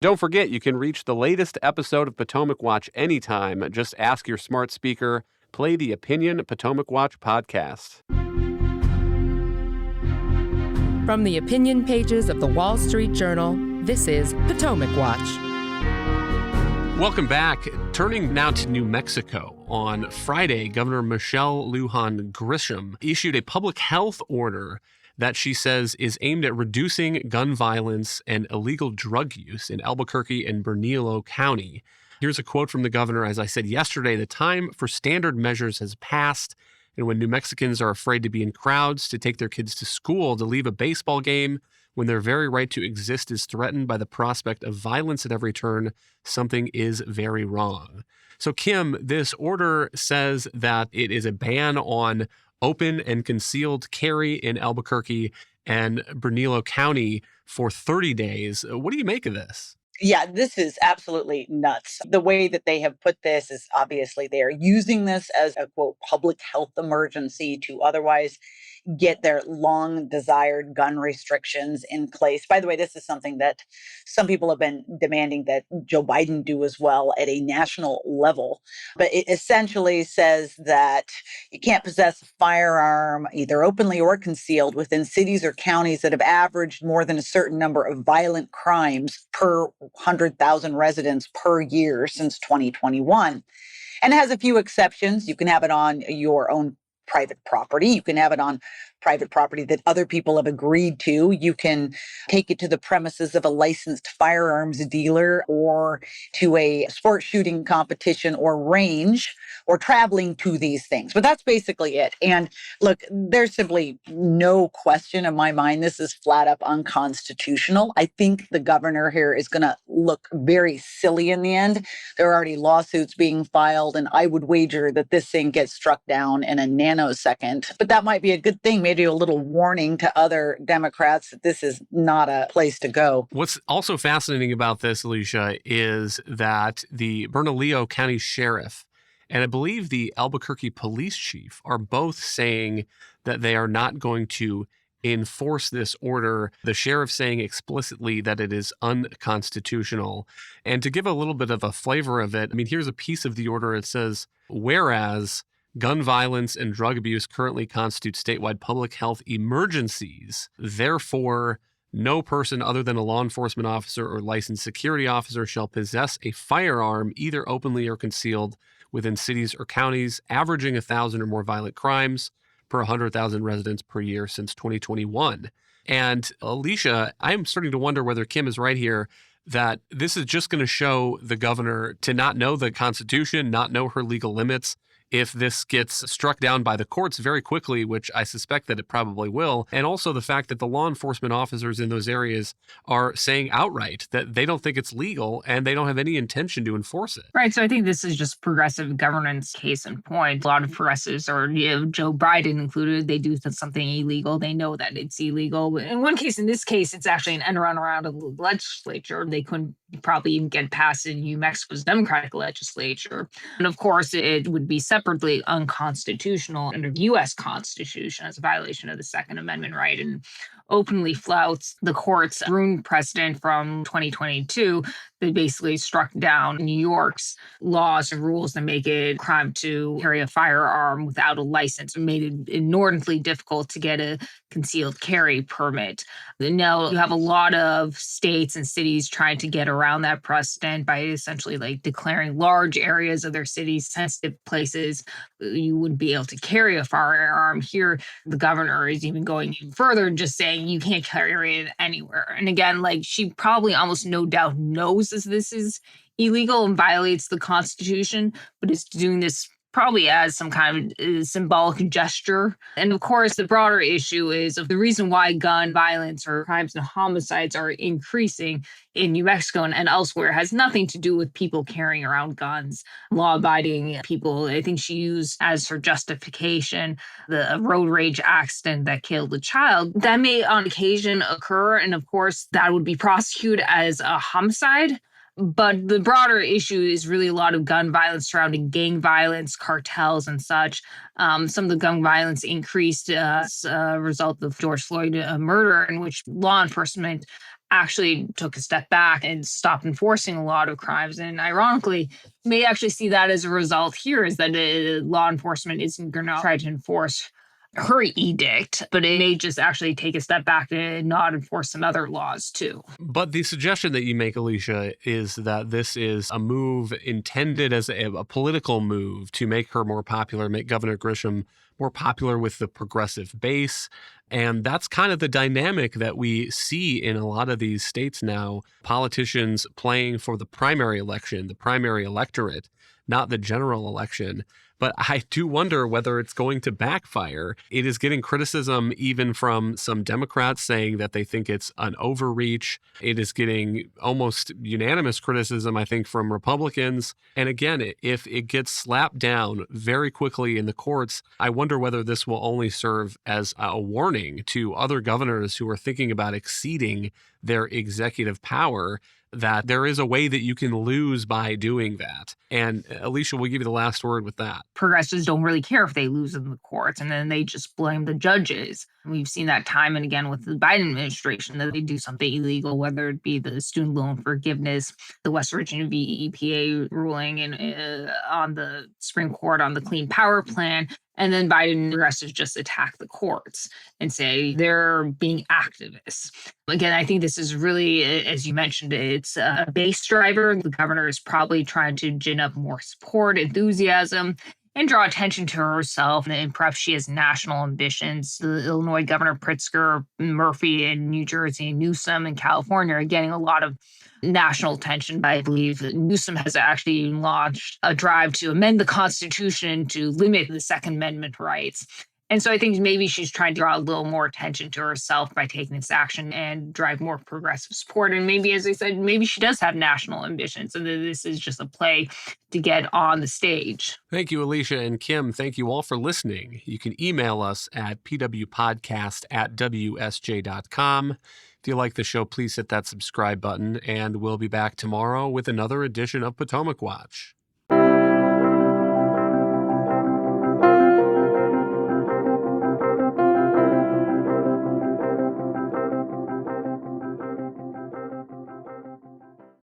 Don't forget, you can reach the latest episode of Potomac Watch anytime. Just ask your smart speaker, play the Opinion Potomac Watch podcast. From the opinion pages of the Wall Street Journal, this is Potomac Watch. Welcome back. Turning now to New Mexico. On Friday, Governor Michelle Lujan Grisham issued a public health order that she says is aimed at reducing gun violence and illegal drug use in Albuquerque and Bernalillo County. Here's a quote from the governor. As I said yesterday, the time for standard measures has passed, and when New Mexicans are afraid to be in crowds, to take their kids to school, to leave a baseball game, when their very right to exist is threatened by the prospect of violence at every turn, something is very wrong. So, Kim, this order says that it is a ban on open and concealed carry in Albuquerque and Bernalillo County for 30 days. What do you make of this? Yeah, this is absolutely nuts. The way that they have put this is obviously they are using this as a, quote, public health emergency to otherwise get their long desired gun restrictions in place. By the way, this is something that some people have been demanding that Joe Biden do as well at a national level. But it essentially says that you can't possess a firearm either openly or concealed within cities or counties that have averaged more than a certain number of violent crimes per 100,000 residents per year since 2021. And it has a few exceptions. You can have it on your own private property. You can have it on private property that other people have agreed to. You can take it to the premises of a licensed firearms dealer or to a sport shooting competition or range or traveling to these things. But that's basically it. And look, there's simply no question in my mind. This is flat up unconstitutional. I think the governor here is going to look very silly in the end. There are already lawsuits being filed, and I would wager that this thing gets struck down in a nanosecond. But that might be a good thing. Maybe a little warning to other Democrats that this is not a place to go. What's also fascinating about this, Alicia, is that the Bernalillo County Sheriff and I believe the Albuquerque police chief are both saying that they are not going to enforce this order. The sheriff saying explicitly that it is unconstitutional. And to give a little bit of a flavor of it, I mean, here's a piece of the order. It says, whereas gun violence and drug abuse currently constitute statewide public health emergencies, therefore, no person other than a law enforcement officer or licensed security officer shall possess a firearm, either openly or concealed, within cities or counties averaging 1,000 or more violent crimes per 100,000 residents per year since 2021. And Alicia, I'm starting to wonder whether Kim is right here, that this is just going to show the governor to not know the Constitution, not know her legal limits, if this gets struck down by the courts very quickly, which I suspect that it probably will. And also the fact that the law enforcement officers in those areas are saying outright that they don't think it's legal and they don't have any intention to enforce it. Right. So I think this is just progressive governance case in point. A lot of progressives, or Joe Biden included, they do something illegal. They know that it's illegal. But in one case, in this case, it's actually an end around of the legislature. They couldn't probably even get passed in New Mexico's Democratic legislature. And of course, it would be separately unconstitutional under the U.S. Constitution as a violation of the Second Amendment right, and openly flouts the court's Brune precedent from 2022. They basically struck down New York's laws and rules that make it a crime to carry a firearm without a license, and made it inordinately difficult to get a concealed carry permit. Now you have a lot of states and cities trying to get around that precedent by essentially like declaring large areas of their cities sensitive places. You wouldn't be able to carry a firearm. Here, the governor is even going even further and just saying you can't carry it anywhere. And again, like, she probably almost no doubt knows this is illegal and violates the Constitution, but is doing this probably as some kind of symbolic gesture. And of course, the broader issue is of the reason why gun violence or crimes and homicides are increasing in New Mexico and elsewhere has nothing to do with people carrying around guns, law-abiding people. I think she used as her justification the road rage accident that killed a child. That may on occasion occur, and of course, that would be prosecuted as a homicide. But the broader issue is really a lot of gun violence surrounding gang violence, cartels, and such. Some of the gun violence increased as a result of George Floyd murder, in which law enforcement actually took a step back and stopped enforcing a lot of crimes. And ironically, may actually see that as a result here is that law enforcement isn't going to try to enforce her edict, but it may just actually take a step back and not enforce some other laws too. But the suggestion that you make, Alicia, is that this is a move intended as a political move to make her more popular, make Governor Grisham more popular with the progressive base. And that's kind of the dynamic that we see in a lot of these states now. Politicians playing for the primary election, the primary electorate, not the general election. But I do wonder whether it's going to backfire. It is getting criticism even from some Democrats saying that they think it's an overreach. It is getting almost unanimous criticism, I think, from Republicans. And again, if it gets slapped down very quickly in the courts, I wonder whether this will only serve as a warning to other governors who are thinking about exceeding their executive power, that there is a way that you can lose by doing that. And Alicia, we'll give you the last word with that. Progressives don't really care if they lose in the courts, and then they just blame the judges. We've seen that time and again with the Biden administration, that they do something illegal, whether it be the student loan forgiveness, the West Virginia v. EPA ruling on the Supreme Court on the Clean Power Plan. And then Biden progressives just attack the courts and say they're being activists. Again, I think this is really, as you mentioned, it's a base driver. The governor is probably trying to gin up more support, enthusiasm, and draw attention to herself. And perhaps she has national ambitions. The Illinois Governor Pritzker, Murphy in New Jersey, and Newsom in California are getting a lot of national attention. I believe that Newsom has actually launched a drive to amend the Constitution to limit the Second Amendment rights. And so I think maybe she's trying to draw a little more attention to herself by taking this action and drive more progressive support. And maybe, as I said, maybe she does have national ambitions, and this is just a play to get on the stage. Thank you, Alicia and Kim. Thank you all for listening. You can email us at pwpodcast@wsj.com. If you like the show, please hit that subscribe button, and we'll be back tomorrow with another edition of Potomac Watch.